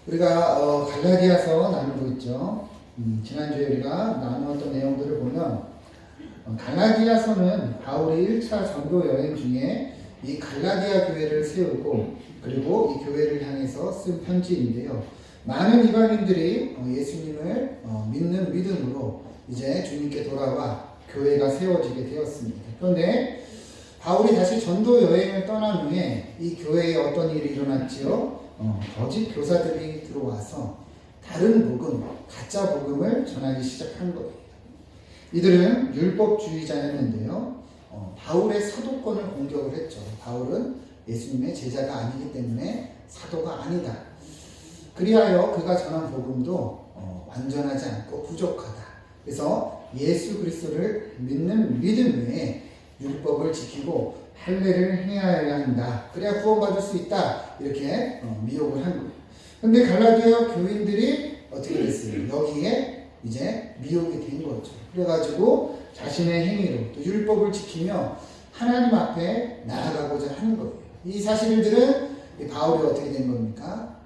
우리가 갈라디아서 나누고 있죠. 지난주에 우리가 나누었던 내용들을 보면 갈라디아서는 바울이 1차 전도 여행 중에 이 갈라디아 교회를 세우고 그리고 이 교회를 향해서 쓴 편지인데요. 많은 이방인들이 예수님을 믿는 믿음으로 이제 주님께 돌아와 교회가 세워지게 되었습니다. 그런데 바울이 다시 전도 여행을 떠난 후에 이 교회에 어떤 일이 일어났지요? 거짓 교사들이 들어와서 다른 복음, 가짜 복음을 전하기 시작한 거예요. 이들은 율법주의자였는데요. 바울의 사도권을 공격을 했죠. 바울은 예수님의 제자가 아니기 때문에 사도가 아니다. 그리하여 그가 전한 복음도 완전하지 않고 부족하다. 그래서 예수 그리스도를 믿는 믿음 외에 율법을 지키고 할례를 해야 한다. 그래야 구원받을 수 있다. 이렇게 미혹을 한 거예요. 근데 갈라디아 교인들이 어떻게 됐어요? 여기에 이제 미혹이 된 거죠. 그래가지고 자신의 행위로 또 율법을 지키며 하나님 앞에 나아가고자 하는 거예요. 이 사실들은 바울이 어떻게 된 겁니까?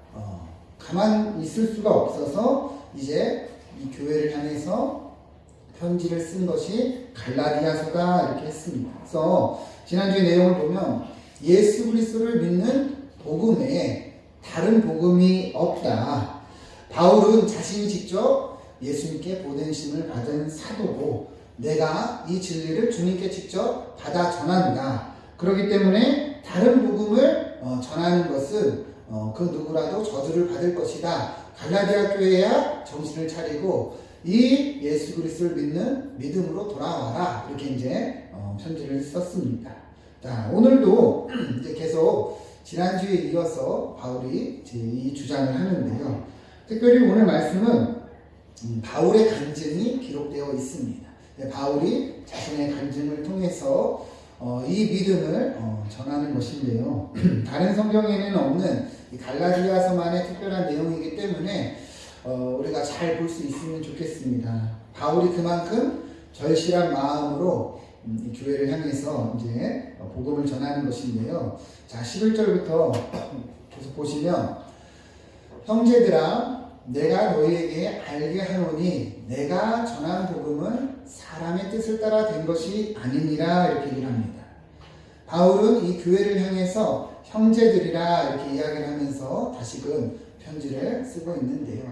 가만히 있을 수가 없어서 이제 이 교회를 향해서 편지를 쓴 것이 갈라디아서다 이렇게 했습니다. 그래서 지난주의 내용을 보면 예수 그리스도를 믿는 복음 외에 다른 복음이 없다. 바울은 자신이 직접 예수님께 보내심을 받은 사도고 내가 이 진리를 주님께 직접 받아 전한다. 그렇기 때문에 다른 복음을 전하는 것은 그 누구라도 저주를 받을 것이다. 갈라디아 교회야 정신을 차리고 이 예수 그리스도를 믿는 믿음으로 돌아와라. 이렇게 이제 편지를 썼습니다. 자, 오늘도 이제 계속 지난주에 이어서 바울이 이제 이 주장을 하는데요. 특별히 오늘 말씀은 바울의 간증이 기록되어 있습니다. 바울이 자신의 간증을 통해서 이 믿음을 전하는 것인데요. 다른 성경에는 없는 이 갈라디아서만의 특별한 내용이기 때문에 우리가 잘 볼 수 있으면 좋겠습니다. 바울이 그만큼 절실한 마음으로 이 교회를 향해서 이제 복음을 전하는 것인데요. 자, 11절부터 계속 보시면 형제들아 내가 너희에게 알게 하노니 내가 전한 복음은 사람의 뜻을 따라 된 것이 아니니라 이렇게 얘기를 합니다. 바울은 이 교회를 향해서 형제들이라 이렇게 이야기를 하면서 다시금 편지를 쓰고 있는데요.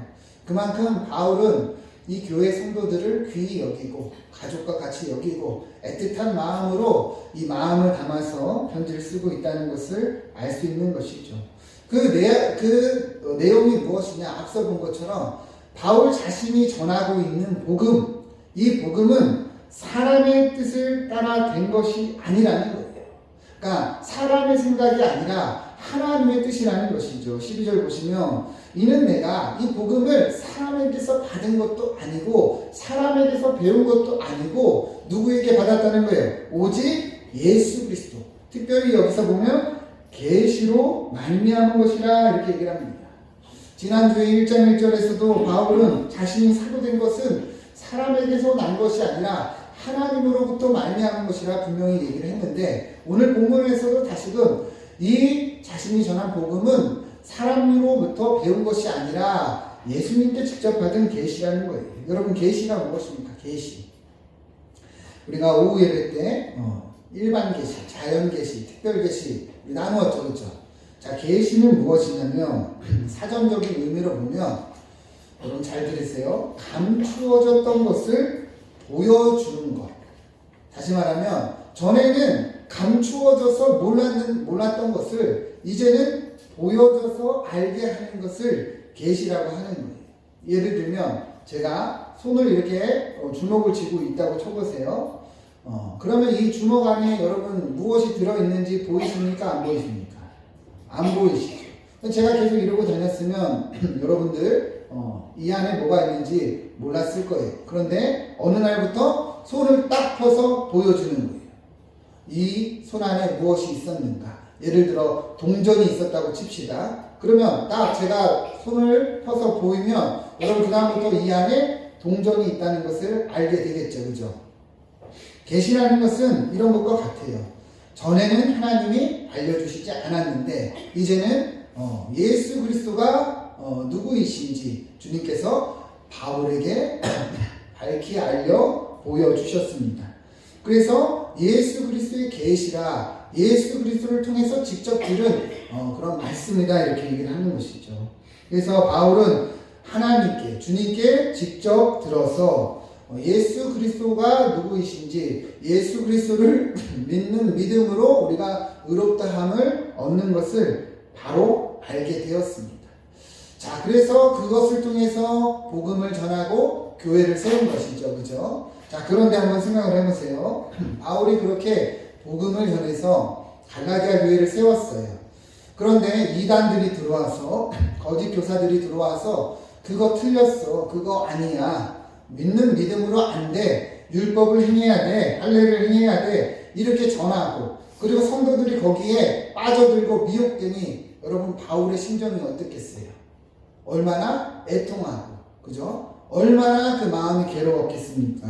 그만큼 바울은 이 교회 성도들을 귀히 여기고 가족과 같이 여기고 애틋한 마음으로 이 마음을 담아서 편지를 쓰고 있다는 것을 알 수 있는 것이죠. 그 내용이 무엇이냐? 앞서 본 것처럼 바울 자신이 전하고 있는 복음, 이 복음은 사람의 뜻을 따라 된 것이 아니라는 거예요. 그러니까 사람의 생각이 아니라 하나님의 뜻이라는 것이죠. 12절 보시면 이는 내가 이 복음을 사람에게서 받은 것도 아니고 사람에게서 배운 것도 아니고 누구에게 받았다는 거예요? 오직 예수 그리스도. 특별히 여기서 보면 계시로 말미암은 것이라 이렇게 얘기를 합니다. 지난주에 1장 1절에서도 바울은 자신이 사도된 것은 사람에게서 난 것이 아니라 하나님으로부터 말미암은 것이라 분명히 얘기를 했는데 오늘 본문에서도 다시금 이 자신이 전한 복음은 사람으로부터 배운 것이 아니라 예수님께 직접 받은 계시라는 거예요. 여러분 계시가 무엇입니까? 계시. 우리가 오후 예배 때 일반 계시, 자연 계시, 특별 계시 나누었죠, 그렇죠? 자, 계시는 무엇이냐면 사전적인 의미로 보면 여러분 잘 들으세요. 감추어졌던 것을 보여주는 것. 다시 말하면 전에는 감추어져서 몰랐던 것을 이제는 보여줘서 알게 하는 것을 계시라고 하는 거예요. 예를 들면 제가 손을 이렇게 주먹을 쥐고 있다고 쳐보세요. 그러면 이 주먹 안에 여러분 무엇이 들어있는지 보이십니까? 안 보이십니까? 안 보이시죠? 제가 계속 이러고 다녔으면 여러분들 이 안에 뭐가 있는지 몰랐을 거예요. 그런데 어느 날부터 손을 딱 펴서 보여주는 거예요. 이 손 안에 무엇이 있었는가? 예를 들어 동전이 있었다고 칩시다. 그러면 딱 제가 손을 펴서 보이면 여러분 그다음부터 이 안에 동전이 있다는 것을 알게 되겠죠. 그죠? 계시라는 것은 이런 것과 같아요. 전에는 하나님이 알려주시지 않았는데 이제는 예수 그리스도가 누구이신지 주님께서 바울에게 밝히 알려 보여주셨습니다. 그래서 예수 그리스도의 계시라, 예수 그리스도를 통해서 직접 들은 그런 말씀이다 이렇게 얘기를 하는 것이죠. 그래서 바울은 하나님께, 주님께 직접 들어서 예수 그리스도가 누구이신지, 예수 그리스도를 믿는 믿음으로 우리가 의롭다함을 얻는 것을 바로 알게 되었습니다. 자, 그래서 그것을 통해서 복음을 전하고 교회를 세운 것이죠. 그죠? 자, 그런데 한번 생각을 해보세요. 바울이 그렇게 복음을 전해서 갈라디아 교회를 세웠어요. 그런데 이단들이 들어와서, 거짓 교사들이 들어와서 그거 틀렸어, 그거 아니야, 믿는 믿음으로 안 돼, 율법을 행해야 돼, 할례를 행해야 돼, 이렇게 전하고, 그리고 성도들이 거기에 빠져들고 미혹되니 여러분 바울의 심정이 어떻겠어요? 얼마나 애통하고, 그죠? 얼마나 그 마음이 괴로웠겠습니까?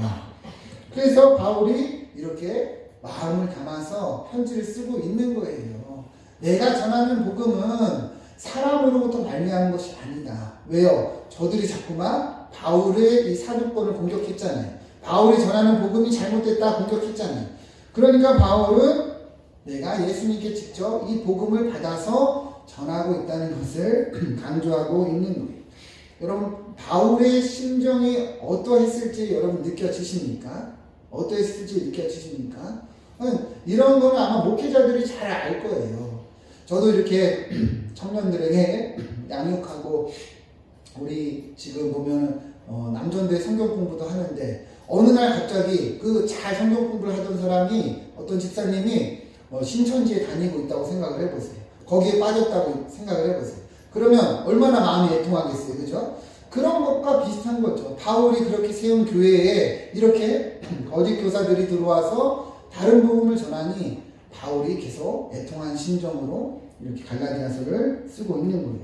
그래서 바울이 이렇게 마음을 담아서 편지를 쓰고 있는 거예요. 내가 전하는 복음은 사람으로부터 말미암은 것이 아니다. 왜요? 저들이 자꾸만 바울의 이 사도권을 공격했잖아요. 바울이 전하는 복음이 잘못됐다 공격했잖아요. 그러니까 바울은 내가 예수님께 직접 이 복음을 받아서 전하고 있다는 것을 강조하고 있는 거예요. 여러분, 바울의 심정이 어떠했을지 여러분 느껴지십니까? 어떠했을지 느껴지십니까? 이런 거는 아마 목회자들이 잘 알 거예요. 저도 이렇게 청년들에게 양육하고, 우리 지금 보면 남전대 성경 공부도 하는데 어느 날 갑자기 그 잘 성경 공부를 하던 사람이, 어떤 집사님이 신천지에 다니고 있다고 생각을 해보세요. 거기에 빠졌다고 생각을 해보세요. 그러면 얼마나 마음이 애통하겠어요. 그죠? 그런 것과 비슷한 거죠. 바울이 그렇게 세운 교회에 이렇게 거짓 교사들이 들어와서 다른 복음을 전하니 바울이 계속 애통한 심정으로 이렇게 갈라디아서를 쓰고 있는 거예요.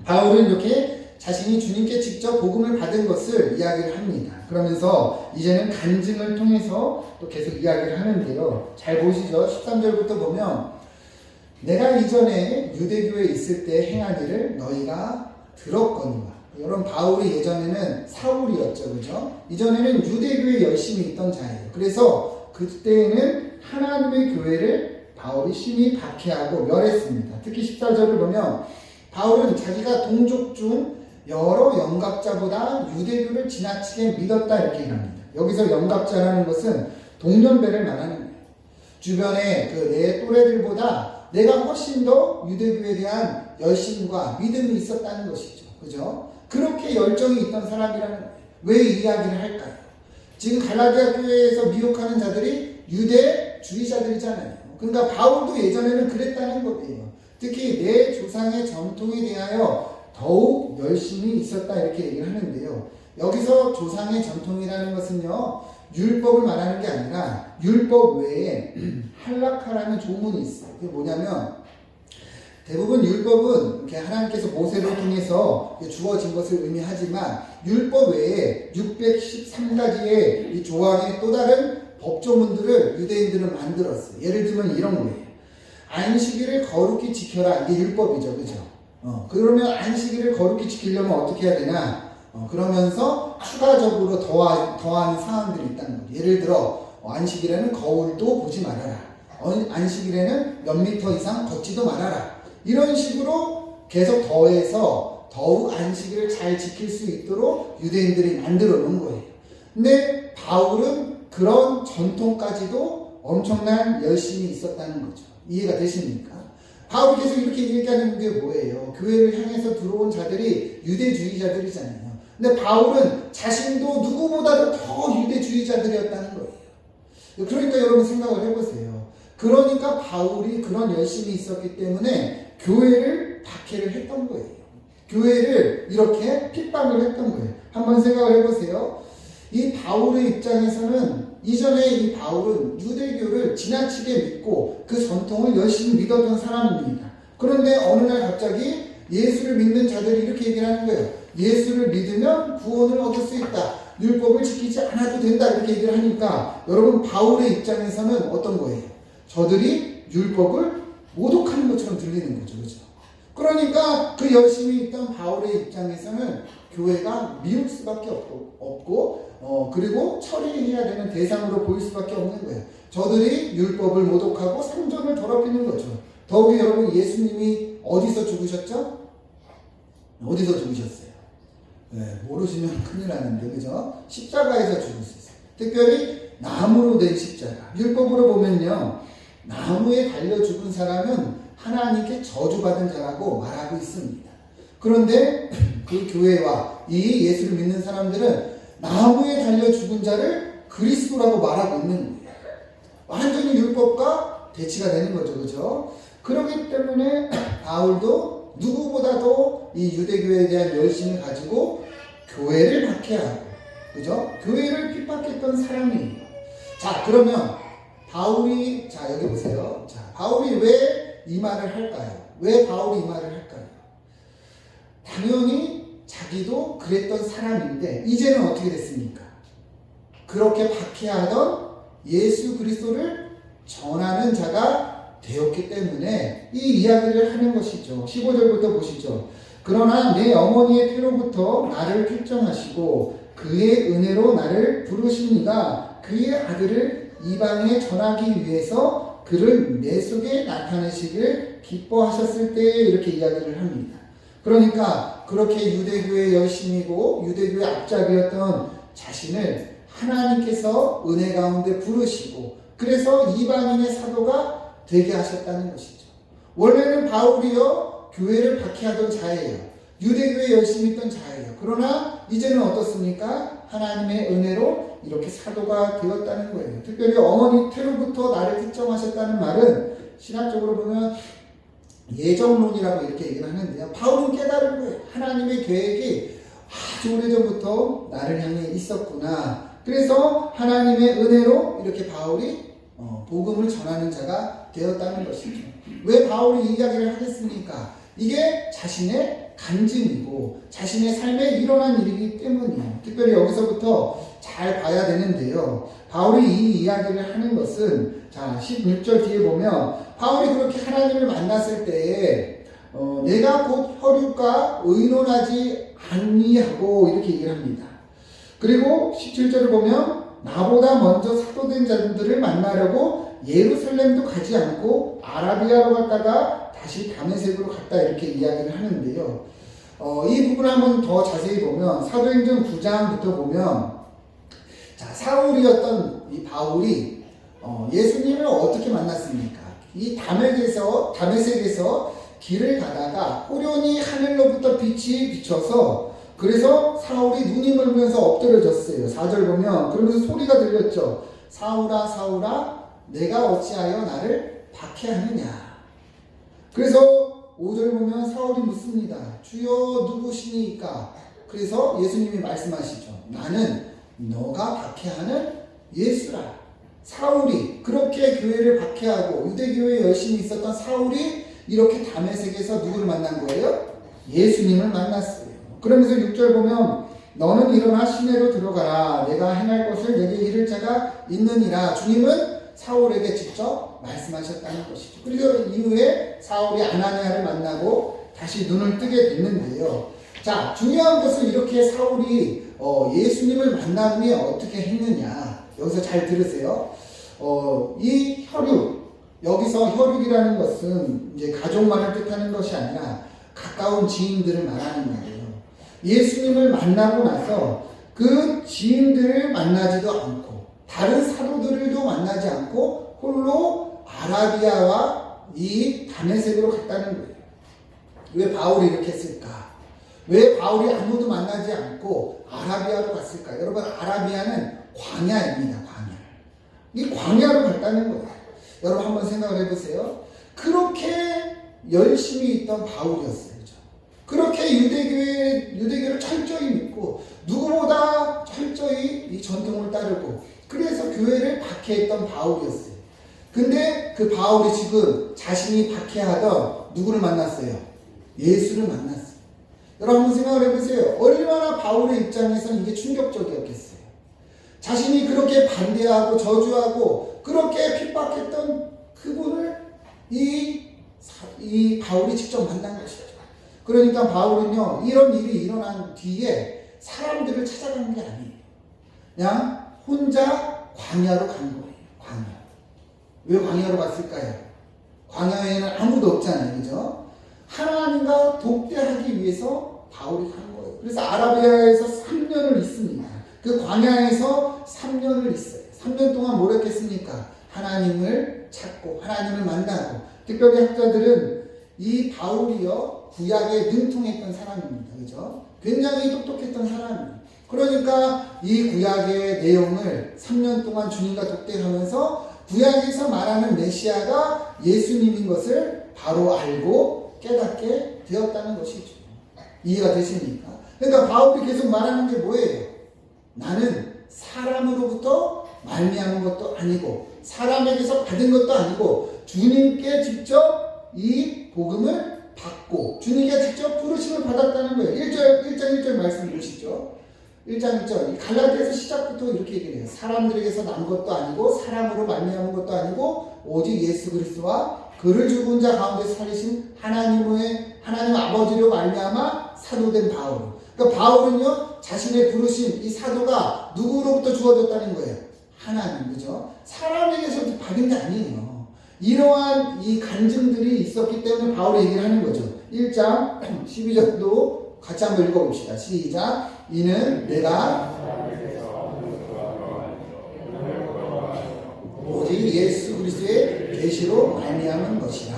바울은 이렇게 자신이 주님께 직접 복음을 받은 것을 이야기를 합니다. 그러면서 이제는 간증을 통해서 또 계속 이야기를 하는데요. 잘 보시죠. 13절부터 보면, 내가 이전에 유대교에 있을 때 행한 일을 너희가 들었거니와. 여러분, 바울이 예전에는 사울이었죠. 그죠? 이전에는 유대교에 열심히 있던 자예요. 그래서 그때에는 하나님의 교회를 바울이 심히 박해하고 멸했습니다. 특히 14절을 보면 바울은 자기가 동족 중 여러 영갑자보다 유대교를 지나치게 믿었다 이렇게 얘기합니다. 여기서 영갑자라는 것은 동년배를 말하는 거예요. 주변에 내 또래들보다 내가 훨씬 더 유대교에 대한 열심과 믿음이 있었다는 것이죠. 그죠? 그렇게 열정이 있던 사람이라는 거예요. 왜 이 이야기를 할까요? 지금 갈라디아 교회에서 미혹하는 자들이 유대주의자들이잖아요. 그러니까 바울도 예전에는 그랬다는 거예요. 특히 내 조상의 전통에 대하여 더욱 열심히 있었다 이렇게 얘기를 하는데요. 여기서 조상의 전통이라는 것은요, 율법을 말하는 게 아니라 율법 외에 할라카라는 조문이 있어요. 그게 뭐냐면, 대부분 율법은 이렇게 하나님께서 모세를 통해서 주어진 것을 의미하지만 율법 외에 613가지의 이 조항의 또 다른 법조문들을 유대인들은 만들었어요. 예를 들면 이런 거예요. 안식일을 거룩히 지켜라. 이게 율법이죠. 그죠? 그러면 안식일을 거룩히 지키려면 어떻게 해야 되나? 그러면서 추가적으로 더한 사항들이 있다는 거예요. 예를 들어, 안식일에는 거울도 보지 말아라. 안식일에는 몇 미터 이상 걷지도 말아라. 이런 식으로 계속 더해서 더욱 안식일을 잘 지킬 수 있도록 유대인들이 만들어 놓은 거예요. 근데 바울은 그런 전통까지도 엄청난 열심이 있었다는 거죠. 이해가 되십니까? 바울이 계속 이렇게 얘기하는 게 뭐예요? 교회를 향해서 들어온 자들이 유대주의자들이잖아요. 근데 바울은 자신도 누구보다도 더 유대주의자들이었다는 거예요. 그러니까 여러분 생각을 해보세요. 그러니까 바울이 그런 열심이 있었기 때문에 교회를 박해를 했던 거예요. 교회를 이렇게 핍박을 했던 거예요. 한번 생각을 해보세요. 이 바울의 입장에서는 이전에 이 바울은 유대교를 지나치게 믿고 그 전통을 열심히 믿었던 사람입니다. 그런데 어느 날 갑자기 예수를 믿는 자들이 이렇게 얘기를 하는 거예요. 예수를 믿으면 구원을 얻을 수 있다. 율법을 지키지 않아도 된다. 이렇게 얘기를 하니까 여러분, 바울의 입장에서는 어떤 거예요? 저들이 율법을 모독하는 것처럼 들리는 거죠. 그죠? 그러니까 그 열심히 있던 바울의 입장에서는 교회가 미울 수밖에 없고 그리고 처리해야 되는 대상으로 보일 수밖에 없는 거예요. 저들이 율법을 모독하고 성전을 더럽히는 거죠. 더욱이 여러분, 예수님이 어디서 죽으셨죠? 어디서 죽으셨어요? 네, 모르시면 큰일 나는데, 그죠? 십자가에서 죽으셨어요. 특별히 나무로 된 십자가. 율법으로 보면요, 나무에 달려 죽은 사람은 하나님께 저주받은 자라고 말하고 있습니다. 그런데 그 교회와 이 예수를 믿는 사람들은 나무에 달려 죽은 자를 그리스도라고 말하고 있는 거예요. 완전히 율법과 대치가 되는 거죠. 그죠? 그렇기 때문에 바울도 누구보다도 이 유대교회에 대한 열심을 가지고 교회를 박해하고, 그죠? 교회를 핍박했던 사람이에요. 자, 그러면 바울이, 자, 여기 보세요. 자, 바울이 왜 이 말을 할까요? 왜 바울이 이 말을 할까요? 당연히 자기도 그랬던 사람인데, 이제는 어떻게 됐습니까? 그렇게 박해하던 예수 그리스도를 전하는 자가 되었기 때문에 이 이야기를 하는 것이죠. 15절부터 보시죠. 그러나 내 어머니의 태로부터 나를 필정하시고 그의 은혜로 나를 부르시니가 그의 아들을 이방에 전하기 위해서 그를 내 속에 나타내시기를 기뻐하셨을 때에 이렇게 이야기를 합니다. 그러니까 그렇게 유대교의 열심이고 유대교의 앞잡이였던 자신을 하나님께서 은혜 가운데 부르시고 그래서 이방인의 사도가 되게 하셨다는 것이죠. 원래는 바울이요 교회를 박해하던 자예요. 유대교에 열심히 있던 자예요. 그러나 이제는 어떻습니까? 하나님의 은혜로 이렇게 사도가 되었다는 거예요. 특별히 어머니 태로부터 나를 특정하셨다는 말은 신학적으로 보면 예정론이라고 이렇게 얘기를 하는데요. 바울은 깨달은 거예요. 하나님의 계획이 아주 오래전부터 나를 향해 있었구나. 그래서 하나님의 은혜로 이렇게 바울이 복음을 전하는 자가 되었다는 것이죠. 왜 바울이 이 이야기를 하겠습니까? 이게 자신의 간증이고 자신의 삶에 일어난 일이기 때문이에요. 특별히 여기서부터 잘 봐야 되는데요. 바울이 이 이야기를 하는 것은 자 16절 뒤에 보면 바울이 그렇게 하나님을 만났을 때에 내가 곧 혈육과 의논하지 아니하고 이렇게 얘기를 합니다. 그리고 17절을 보면 나보다 먼저 사도된 자들을 만나려고 예루살렘도 가지 않고 아라비아로 갔다가 다시 다메섹으로 갔다 이렇게 이야기를 하는데요. 이 부분을 한번 더 자세히 보면 사도행전 9장부터 보면 자 사울이었던 이 바울이 예수님을 어떻게 만났습니까? 이 다메섹에서 길을 가다가 호련히 하늘로부터 빛이 비쳐서 그래서 사울이 눈이 멀면서 엎드려졌어요. 4절 보면 그러면서 소리가 들렸죠. 사울아 사울아 내가 어찌하여 나를 박해하느냐. 그래서 5절 보면 사울이 묻습니다. 주여 누구시니까? 그래서 예수님이 말씀하시죠. 나는 너가 박해하는 예수라. 사울이 그렇게 교회를 박해하고 유대교회에 열심히 있었던 사울이 이렇게 다메섹에서 누구를 만난 거예요? 예수님을 만났어요. 그러면서 6절 보면 너는 일어나 시내로 들어가라. 내가 행할 것을 내게 이를 자가 있느니라. 주님은 사울에게 직접 말씀하셨다는 것이죠. 그리고 이후에 사울이 아나니아를 만나고 다시 눈을 뜨게 됐는데요. 자, 중요한 것은 이렇게 사울이 예수님을 만난 후에 어떻게 했느냐. 여기서 잘 들으세요. 이 혈육, 여기서 혈육이라는 것은 이제 가족만을 뜻하는 것이 아니라 가까운 지인들을 말하는 거예요. 예수님을 만나고 나서 그 지인들을 만나지도 않고 다른 사도들도 만나지 않고 홀로 아라비아와 이 다메섹으로 갔다는 거예요. 왜 바울이 이렇게 했을까? 왜 바울이 아무도 만나지 않고 아라비아로 갔을까? 여러분 아라비아는 광야입니다. 광야. 이 광야로 갔다는 거예요. 여러분 한번 생각을 해보세요. 그렇게 열심히 있던 바울이었어요. 그렇게 유대교를 철저히 믿고 누구보다 철저히 이 전통을 따르고 그래서 교회를 박해했던 바울이었어요. 근데 그 바울이 지금 자신이 박해하던 누구를 만났어요? 예수를 만났어요. 여러분 한번 생각을 해보세요. 얼마나 바울의 입장에서는 이게 충격적이었겠어요. 자신이 그렇게 반대하고 저주하고 그렇게 핍박했던 그분을 이 이 바울이 직접 만난 것이죠. 그러니까 바울은요, 이런 일이 일어난 뒤에 사람들을 찾아간 게 아니에요. 그냥 혼자 광야로 간 거예요. 광야. 왜 광야로 갔을까요? 광야에는 아무도 없잖아요. 그죠? 하나님과 독대하기 위해서 바울이 간 거예요. 그래서 아라비아에서 3년을 있습니다. 그 광야에서 3년을 있어요. 3년 동안 뭘 했겠습니까? 하나님을 찾고 하나님을 만나고, 특별히 학자들은 이 바울이요 구약에 능통했던 사람입니다. 그죠? 굉장히 똑똑했던 사람이에요. 그러니까 이 구약의 내용을 3년 동안 주님과 독대하면서 구약에서 말하는 메시아가 예수님인 것을 바로 알고 깨닫게 되었다는 것이죠. 이해가 되십니까? 그러니까 바울이 계속 말하는 게 뭐예요? 나는 사람으로부터 말미암은 것도 아니고 사람에게서 받은 것도 아니고 주님께 직접 이 복음을 받고 주님께 직접 부르심을 받았다는 거예요. 1장 1절 말씀 보시죠. 1장 1절 갈라디아서 시작부터 이렇게 얘기를 해요. 사람들에게서 난 것도 아니고 사람으로 말미암은 것도 아니고 오직 예수 그리스도와 그를 죽은 자 가운데 살리신 하나님 아버지로 말미암아 사도된 바울. 그러니까 바울은요 자신의 부르심 이 사도가 누구로부터 주어졌다는 거예요? 하나님. 그죠? 사람에게서 받은 게 아니에요. 이러한 이 간증들이 있었기 때문에 바울이 얘기를 하는 거죠. 1장 12절도 같이 한번 읽어봅시다. 시작. 이는 내가 오직 예수 그리스도의 계시로 말미암은 것이라.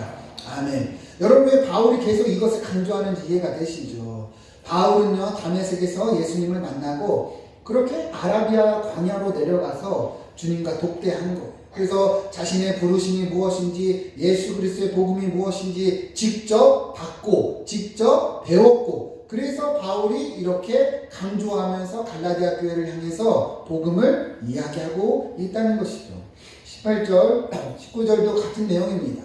아멘. 여러분 왜 바울이 계속 이것을 강조하는지 이해가 되시죠? 바울은요 다메섹에서 예수님을 만나고 그렇게 아라비아 광야로 내려가서 주님과 독대한 거예요. 그래서 자신의 부르심이 무엇인지 예수 그리스도의 복음이 무엇인지 직접 받고 직접 배웠고, 그래서 바울이 이렇게 강조하면서 갈라디아 교회를 향해서 복음을 이야기하고 있다는 것이죠. 18절 19절도 같은 내용입니다.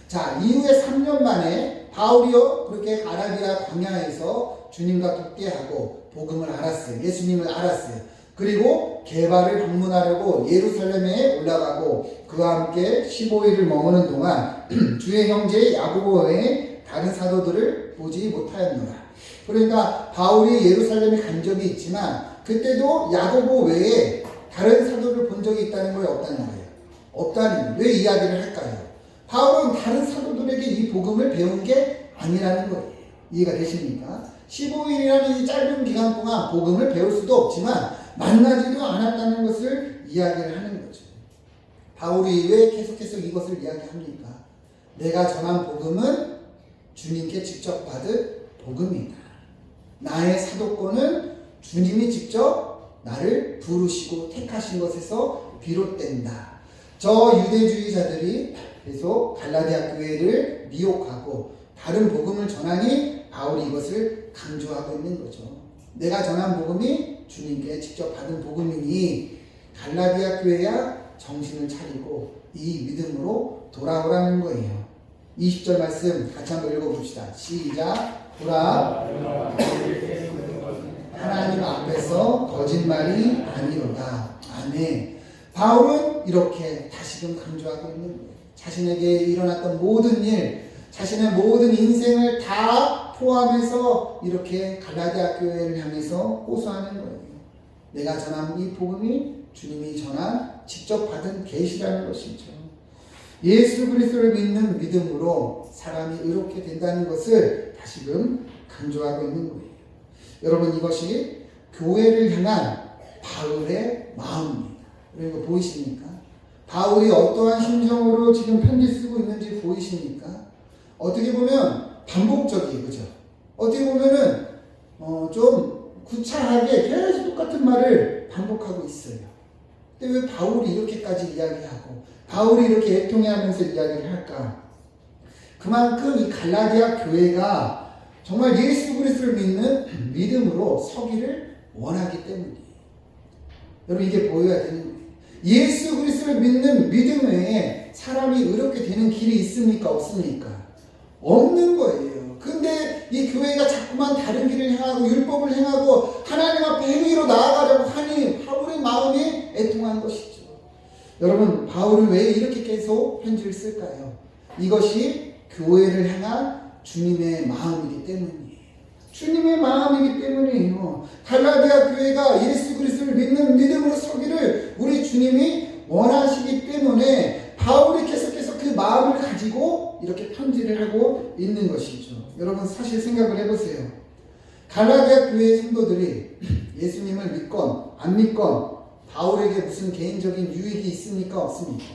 자, 이후에 3년 만에 바울이요 그렇게 아라비아 광야에서 주님과 독대하고 복음을 알았어요. 예수님을 알았어요. 그리고 게바를 방문하려고 예루살렘에 올라가고 그와 함께 15일을 머무는 동안 주의 형제 야고보 외에 다른 사도들을 보지 못하였노라. 그러니까 바울이 예루살렘에 간 적이 있지만 그때도 야고보 외에 다른 사도를 본 적이 있다는 거예요? 없다는 거예요? 없다는 거예요. 왜 이야기를 할까요? 바울은 다른 사도들에게 이 복음을 배운 게 아니라는 거예요. 이해가 되십니까? 15일이라는 이 짧은 기간 동안 복음을 배울 수도 없지만 만나지도 않았다는 것을 이야기를 하는 거죠. 바울이 왜 계속해서 이것을 이야기합니까? 내가 전한 복음은 주님께 직접 받은 복음이다. 나의 사도권은 주님이 직접 나를 부르시고 택하신 것에서 비롯된다. 저 유대주의자들이 계속 갈라디아 교회를 미혹하고 다른 복음을 전하니 바울이 이것을 강조하고 있는 거죠. 내가 전한 복음이 주님께 직접 받은 복음이니 갈라디아 교회야 정신을 차리고 이 믿음으로 돌아오라는 거예요. 20절 말씀 같이 한번 읽어봅시다. 시작. 보라, 하나님 앞에서 거짓말이 아니로다. 아멘. 바울은 이렇게 다시금 강조하고 있는 거예요. 자신에게 일어났던 모든 일, 자신의 모든 인생을 다 포함해서 이렇게 갈라디아 교회를 향해서 호소하는 거예요. 내가 전한 이 복음이 주님이 전한 직접 받은 계시라는 것이죠. 예수 그리스도를 믿는 믿음으로 사람이 의롭게 된다는 것을 다시금 강조하고 있는 거예요. 여러분 이것이 교회를 향한 바울의 마음입니다. 여러분 이거 보이십니까? 바울이 어떠한 심정으로 지금 편지 쓰고 있는지 보이십니까? 어떻게 보면 반복적이에요. 그죠? 어떻게 보면은 좀 구차하게 계속 똑같은 말을 반복하고 있어요. 근데 왜 바울이 이렇게까지 이야기하고 바울이 이렇게 애통해하면서 이야기를 할까? 그만큼 이 갈라디아 교회가 정말 예수 그리스도를 믿는 믿음으로 서기를 원하기 때문이에요. 여러분 이게 보여야 되는 거예요. 예수 그리스도를 믿는 믿음 외에 사람이 의롭게 되는 길이 있습니까? 없습니까? 없는 거예요. 근데 이 교회가 자꾸만 다른 길을 행하고 율법을 행하고 하나님 앞에 행위로 나아가려고 하니 바울의 마음이 애통한 것이죠. 여러분 바울은 왜 이렇게 계속 편지를 쓸까요? 이것이 교회를 향한 주님의 마음이기 때문이에요. 주님의 마음이기 때문이에요. 갈라디아 교회가 예수 그리스도를 믿는 믿음으로 서기를 우리 주님이 원하시기 때문에 바울이 계속해서 그 마음을 가지고 이렇게 편지를 하고 있는 것이죠. 여러분 사실 생각을 해보세요. 갈라디아 교회의 성도들이 예수님을 믿건 안 믿건 바울에게 무슨 개인적인 유익이 있습니까? 없습니까?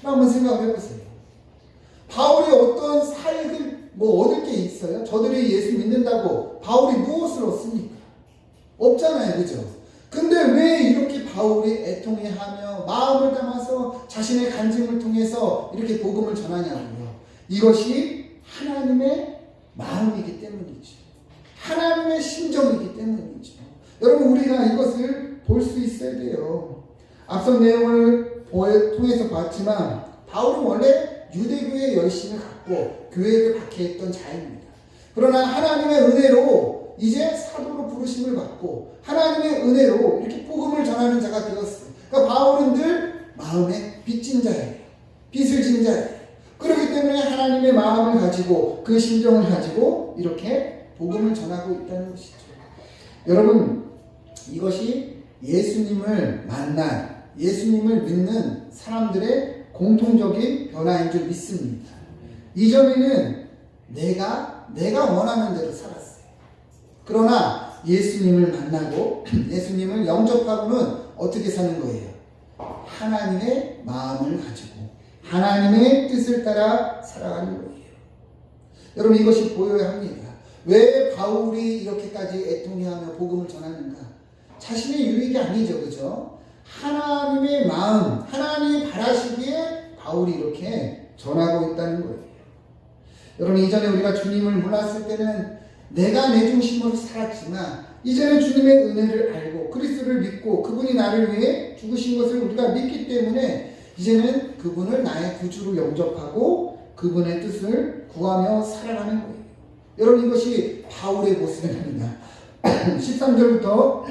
한번 생각을 해보세요. 바울이 어떤 사익을 얻을 게 있어요? 저들이 예수 믿는다고 바울이 무엇을 얻습니까? 없잖아요. 그죠? 근데 왜 이렇게 바울이 애통해하며 마음을 담아서 자신의 간증을 통해서 이렇게 복음을 전하냐고요. 이것이 하나님의 마음이기 때문이죠. 하나님의 심정이기 때문이죠. 여러분 우리가 이것을 볼 수 있어야 돼요. 앞선 내용을 통해서 봤지만 바울은 원래 유대교의 열심을 갖고 교회를 박해했던 자입니다. 그러나 하나님의 은혜로 이제 사도로 부르심을 받고 하나님의 은혜로 이렇게 복음을 전하는 자가 되었어요. 그러니까 바울은 늘 마음에 빚진 자예요. 빚을 진 자예요. 그렇기 때문에 하나님의 마음을 가지고 그 심정을 가지고 이렇게 복음을 전하고 있다는 것이죠. 여러분 이것이 예수님을 만난 예수님을 믿는 사람들의 공통적인 변화인 줄 믿습니다. 이전에는 내가 원하는 대로 살았어요. 그러나 예수님을 만나고 예수님을 영접하고는 어떻게 사는 거예요? 하나님의 마음을 가지고 하나님의 뜻을 따라 살아가는 거예요. 여러분 이것이 보여야 합니다. 왜 바울이 이렇게까지 애통해하며 복음을 전하는가? 자신의 유익이 아니죠. 그죠? 하나님의 마음, 하나님이 바라시기에 바울이 이렇게 전하고 있다는 거예요. 여러분 이전에 우리가 주님을 몰랐을 때는 내가 내 중심으로 살았지만 이제는 주님의 은혜를 알고 그리스도를 믿고 그분이 나를 위해 죽으신 것을 우리가 믿기 때문에 이제는 그분을 나의 구주로 영접하고 그분의 뜻을 구하며 살아가는 거예요. 여러분 이것이 바울의 모습입니다. 13절부터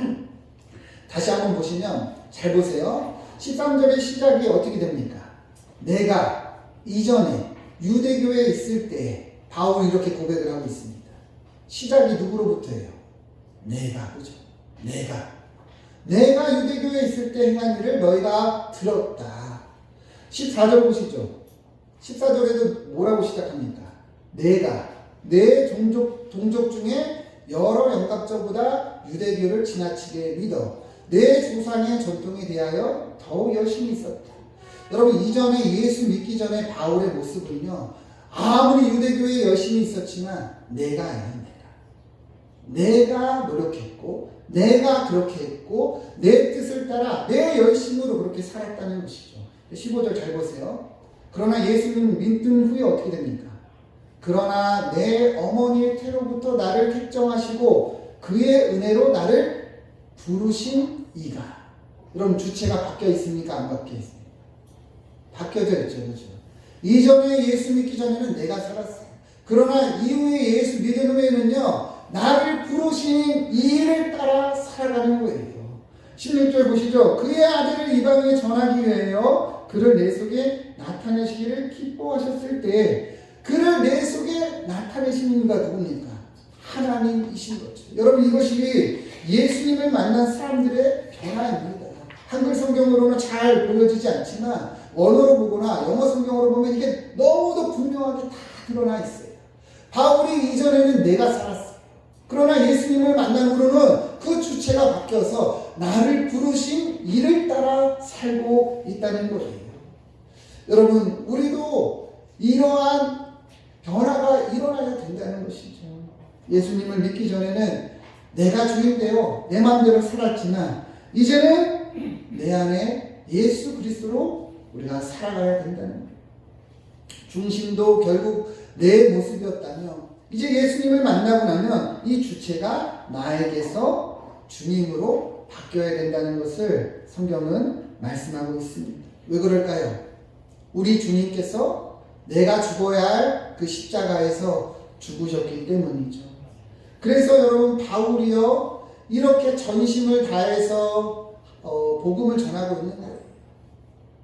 다시 한번 보시면 잘 보세요. 13절의 시작이 어떻게 됩니까? 내가 이전에 유대교에 있을 때 바울이 이렇게 고백을 하고 있습니다. 시작이 누구로부터예요? 내가, 그죠? 내가 유대교에 있을 때 행한 일을 너희가 들었다. 14절 보시죠. 14절에도 뭐라고 시작합니까? 내가 내 동족 중에 여러 영갑자보다 유대교를 지나치게 믿어 내 조상의 전통에 대하여 더욱 열심히 있었다. 여러분 이전에 예수 믿기 전에 바울의 모습은요 아무리 유대교에 열심히 있었지만 내가 노력했고 내가 그렇게 했고 내 뜻을 따라 내 열심으로 그렇게 살았다는 것이죠. 15절 잘 보세요. 그러나 예수님 믿은 후에 어떻게 됩니까? 그러나 내 어머니의 태로부터 나를 택정하시고 그의 은혜로 나를 부르신 이가. 여러분 주체가 바뀌어 있습니까? 안 바뀌어 있습니까? 바뀌어져 있죠. 그렇죠? 이전에 예수 믿기 전에는 내가 살았어요. 그러나 이후에 예수 믿은 후에는요 나를 부르신 이 일을 따라 살아가는 거예요. 16절 보시죠. 그의 아들을 이방인에 전하기 위하여 그를 내 속에 나타내시기를 기뻐하셨을 때 그를 내 속에 나타내시는 이가 누굽니까? 하나님이신 거죠. 여러분 이것이 예수님을 만난 사람들의 변화입니다. 한글 성경으로는 잘 보여지지 않지만 원어로 보거나 영어 성경으로 보면 이게 너무도 분명하게 다 드러나 있어요. 바울이 이전에는 내가 살았어요. 그러나 예수님을 만난 후로는 그 주체가 바뀌어서 나를 부르신 이를 따라 살고 있다는 거예요. 여러분 우리도 이러한 변화가 일어나야 된다는 것이죠. 예수님을 믿기 전에는 내가 주인되어 내 마음대로 살았지만 이제는 내 안에 예수 그리스도로 우리가 살아가야 된다는 거예요. 중심도 결국 내 모습이었다면 이제 예수님을 만나고 나면 이 주체가 나에게서 주님으로 바뀌어야 된다는 것을 성경은 말씀하고 있습니다. 왜 그럴까요? 우리 주님께서 내가 죽어야 할 그 십자가에서 죽으셨기 때문이죠. 그래서 여러분 바울이요 이렇게 전심을 다해서 복음을 전하고 있는 거예요.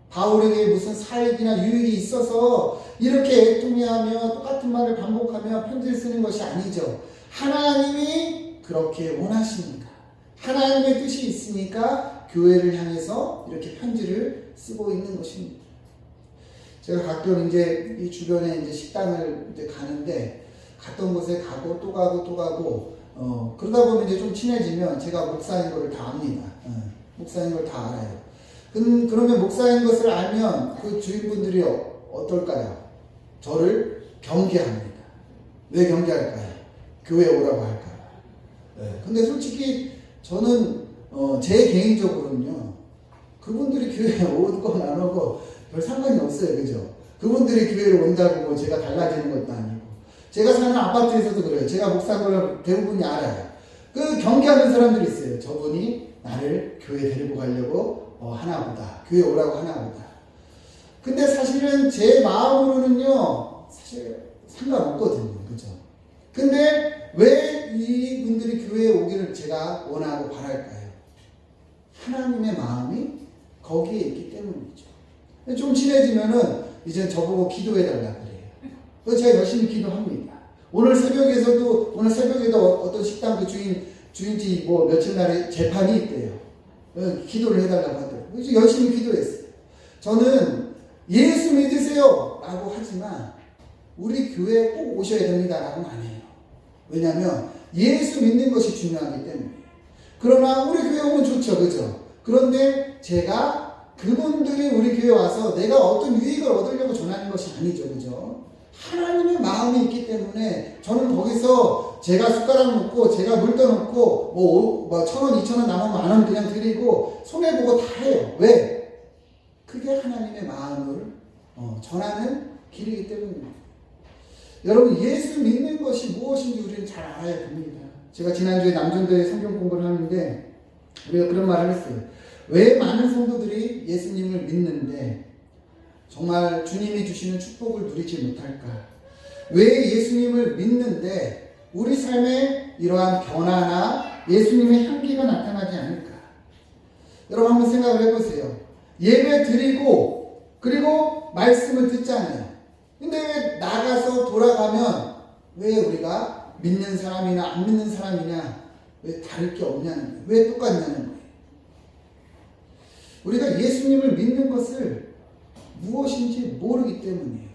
바울에게 무슨 사익이나 유익이 있어서 이렇게 애통해하며 똑같은 말을 반복하며 편지를 쓰는 것이 아니죠. 하나님이 그렇게 원하시니까, 하나님의 뜻이 있으니까 교회를 향해서 이렇게 편지를 쓰고 있는 것입니다. 제가 가끔 이제 이 주변에 이제 식당을 이제 가는데, 갔던 곳에 가고 또 가고 또 가고, 그러다 보면 이제 좀 친해지면 제가 목사인 걸 다 압니다. 목사인 걸 다 알아요. 그러면 목사인 것을 알면 그 주인분들이 어떨까요? 저를 경계합니다. 왜 경계할까요? 교회 오라고 할까요? 근데 솔직히 저는 제 개인적으로는요, 그분들이 교회에 오건 안 오고 별 상관이 없어요. 그죠? 그분들이 교회로 온다고 뭐 제가 달라지는 것도 아니고, 제가 사는 아파트에서도 그래요. 제가 목사인 걸 대부분이 알아요. 그 경계하는 사람들이 있어요. 저분이 나를 교회 데리고 가려고 하나보다, 교회 오라고 하나보다. 근데 사실은 제 마음으로는요, 사실 상관없거든요. 그죠? 근데 왜 이분들이 교회에 오기를 제가 원하고 바랄까요? 하나님의 마음이 거기에 있기 때문이죠. 좀 친해지면은 이제 저보고 기도해달라 그래요. 그래서 제가 열심히 기도합니다. 오늘 새벽에도 어떤 식당 그 주인지 뭐 며칠 날에 재판이 있대요. 기도를 해달라고 하더라고요. 그래서 열심히 기도했어요. 저는 예수 믿으세요 라고 하지만 우리 교회에 꼭 오셔야 됩니다 라고는 안 해요. 왜냐하면 예수 믿는 것이 중요하기 때문에. 그러나 우리 교회 오면 좋죠. 그죠? 그런데 제가 그분들이 우리 교회 와서 내가 어떤 유익을 얻으려고 전하는 것이 아니죠. 그죠? 하나님의 마음이 있기 때문에 저는 거기서 제가 숟가락 놓고 제가 물 떠놓고 뭐 1,000원, 2,000원 남으면 10,000원 그냥 드리고 손해보고 다 해요. 왜? 그게 하나님의 마음을 전하는 길이기 때문입니다. 여러분, 예수 믿는 것이 무엇인지 우리는 잘 알아야 됩니다. 제가 지난주에 남전도에 성경 공부를 하는데 우리가 그런 말을 했어요. 왜 많은 성도들이 예수님을 믿는데 정말 주님이 주시는 축복을 누리지 못할까? 왜 예수님을 믿는데 우리 삶에 이러한 변화나 예수님의 향기가 나타나지 않을까? 여러분 한번 생각을 해보세요. 예배 드리고 그리고 말씀을 듣잖아요. 근데 왜 나가서 돌아가면 왜 우리가 믿는 사람이나 안 믿는 사람이냐 왜 다를 게 없냐는 거예요. 왜 똑같냐는 거예요. 우리가 예수님을 믿는 것을 무엇인지 모르기 때문이에요.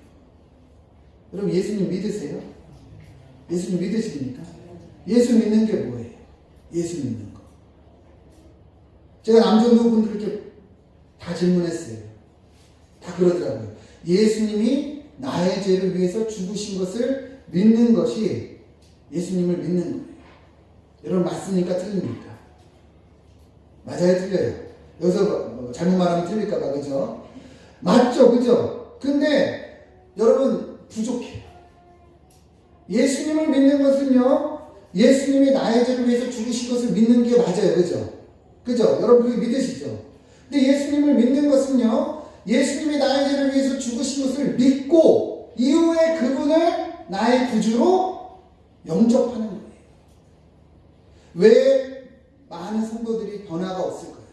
여러분 예수님 믿으세요? 예수님 믿으십니까? 예수 믿는 게 뭐예요? 예수 믿는 거. 제가 남전도 분들께 다 질문했어요. 다 그러더라고요. 예수님이 나의 죄를 위해서 죽으신 것을 믿는 것이 예수님을 믿는 거예요. 여러분 맞습니까? 틀립니까? 맞아요? 틀려요? 여기서 잘못 말하면 틀릴까봐 그죠? 맞죠? 그죠? 근데 여러분 부족해요. 예수님을 믿는 것은요, 예수님이 나의 죄를 위해서 죽으신 것을 믿는 게 맞아요. 그죠? 그죠? 여러분 그게 믿으시죠? 근데 예수님을 믿는 것은요, 예수님이 나의 죄를 위해서 죽으신 것을 믿고 이후에 그분을 나의 구주로 영접하는 거예요. 왜 많은 성도들이 변화가 없을까요?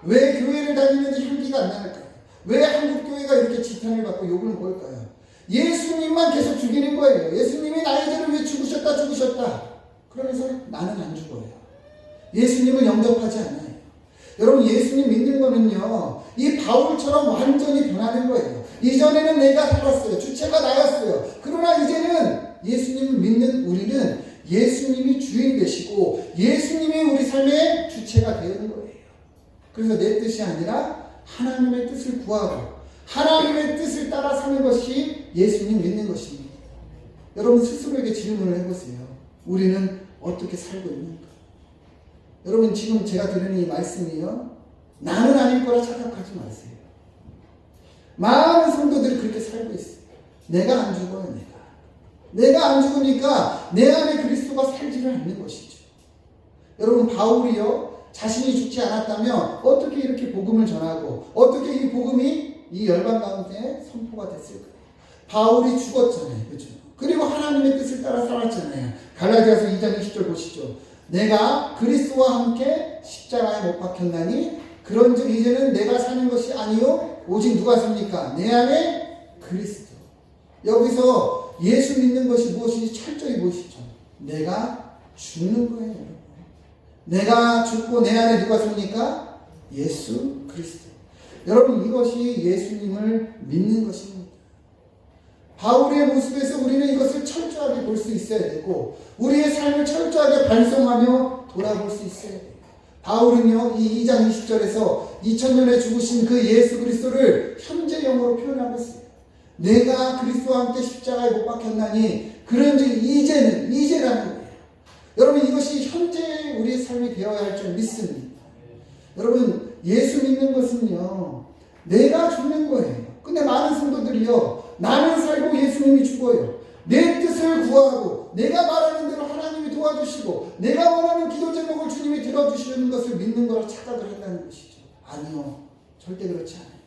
왜 교회를 다니는데 향기가 안 나을까요? 왜 한국교회가 이렇게 지탄을 받고 욕을 먹을까요? 예수님만 계속 죽이는 거예요. 예수님이 나의 죄를 위해 죽으셨다. 그러면서 나는 안 죽어요. 예수님을 영접하지 않아요. 여러분 예수님 믿는 거는요, 이 바울처럼 완전히 변하는 거예요. 이전에는 내가 살았어요. 주체가 나였어요. 그러나 이제는 예수님을 믿는 우리는 예수님이 주인 되시고 예수님이 우리 삶의 주체가 되는 거예요. 그래서 내 뜻이 아니라 하나님의 뜻을 구하고 하나님의 뜻을 따라 사는 것이 예수님 믿는 것입니다. 여러분 스스로에게 질문을 해보세요. 우리는 어떻게 살고 있는가? 여러분 지금 제가 드리는 이 말씀이요, 나는 아닐 거라 착각하지 마세요. 많은 성도들이 그렇게 살고 있어요. 내가 안 죽어요. 내가 안 죽으니까 내 안에 그리스도가 살지를 않는 것이죠. 여러분 바울이요, 자신이 죽지 않았다면 어떻게 이렇게 복음을 전하고 어떻게 이 복음이 이 열방 가운데 선포가 됐을까요? 바울이 죽었잖아요. 그렇죠? 그리고 하나님의 뜻을 따라 살았잖아요. 갈라디아서 2장 20절 보시죠. 내가 그리스도와 함께 십자가에 못 박혔나니 그런즉 이제는 내가 사는 것이 아니요 오직 누가 삽니까? 내 안에 그리스도. 여기서 예수 믿는 것이 무엇인지 철저히 보시죠. 내가 죽는 거예요. 내가 죽고 내 안에 누가 삽니까? 예수 그리스도. 여러분, 이것이 예수님을 믿는 것입니다. 바울의 모습에서 우리는 이것을 철저하게 볼 수 있어야 되고 우리의 삶을 철저하게 반성하며 돌아볼 수 있어야 돼요. 바울은요, 이 2장 20절에서 2000년에 죽으신 그 예수 그리스도를 현재형으로 표현하고 있어요. 내가 그리스도와 함께 십자가에 못 박혔나니 그런즉 이제라는 거예요. 여러분, 이것이 현재 우리의 삶이 되어야 할 줄 믿습니다. 여러분, 예수 믿는 것은요, 내가 죽는 거예요. 근데 많은 성도들이요, 나는 살고 예수님이 죽어요. 내 뜻을 구하고 내가 말하는 대로 하나님이 도와주시고 내가 원하는 기도 제목을 주님이 들어주시는 것을 믿는 거라 착각을 한다는 것이죠. 아니요, 절대 그렇지 않아요.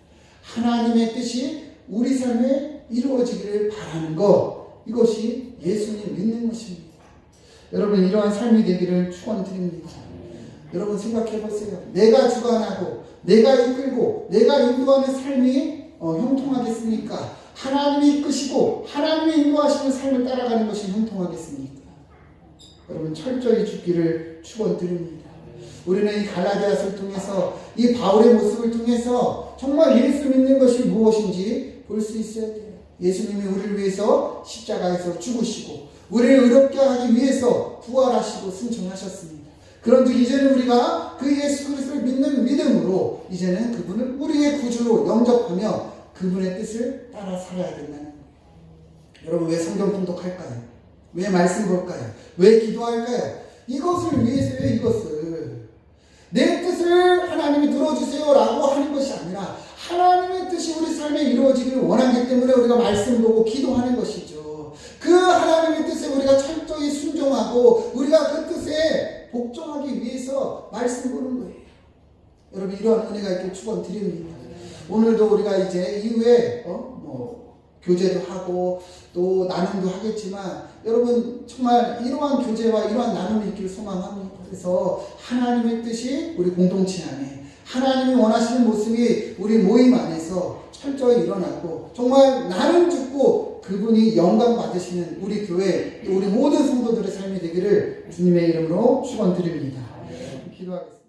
하나님의 뜻이 우리 삶에 이루어지기를 바라는 것, 이것이 예수님 믿는 것입니다. 여러분, 이러한 삶이 되기를 축원드립니다. 여러분, 생각해 보세요. 내가 주관하고 내가 이끌고 내가 인도하는 삶이 형통하겠습니까? 하나님이 이끄시고 하나님이 인도하시는 삶을 따라가는 것이 형통하겠습니까? 여러분, 철저히 죽기를 축원드립니다. 우리는 이 갈라디아서를 통해서 이 바울의 모습을 통해서 정말 예수 믿는 것이 무엇인지 볼 수 있어야 돼요. 예수님이 우리를 위해서 십자가에서 죽으시고 우리를 의롭게 하기 위해서 부활하시고 승천하셨습니다. 그런즉 이제는 우리가 그 예수 그리스도를 믿는 믿음으로 이제는 그분을 우리의 구주로 영접하며 그분의 뜻을 따라 살아야 된다는 거예요. 여러분, 왜 성경 통독할까요? 왜 말씀 볼까요? 왜 기도할까요? 이것을 위해서요. 이것을 내 뜻을 하나님이 들어주세요 라고 하는 것이 아니라 하나님의 뜻이 우리 삶에 이루어지기를 원하기 때문에 우리가 말씀 보고 기도하는 것이죠. 그 하나님의 뜻에 우리가 철저히 순종하고 우리가 그 뜻에 복종하기 위해서 말씀 보는 거예요. 여러분, 이러한 은혜가 있길 축원드립니다. 오늘도 우리가 이제 이후에 교제도 하고 또 나눔도 하겠지만 여러분, 정말 이러한 교제와 이러한 나눔이 있기를 소망합니다. 그래서 하나님의 뜻이 우리 공동체 안에 하나님이 원하시는 모습이 우리 모임 안에서 철저히 일어나고 정말 나는 죽고 그분이 영광 받으시는 우리 교회 또 우리 모든 성도들의 삶이 되기를 주님의 이름으로 축원드립니다. 기도하겠습니다.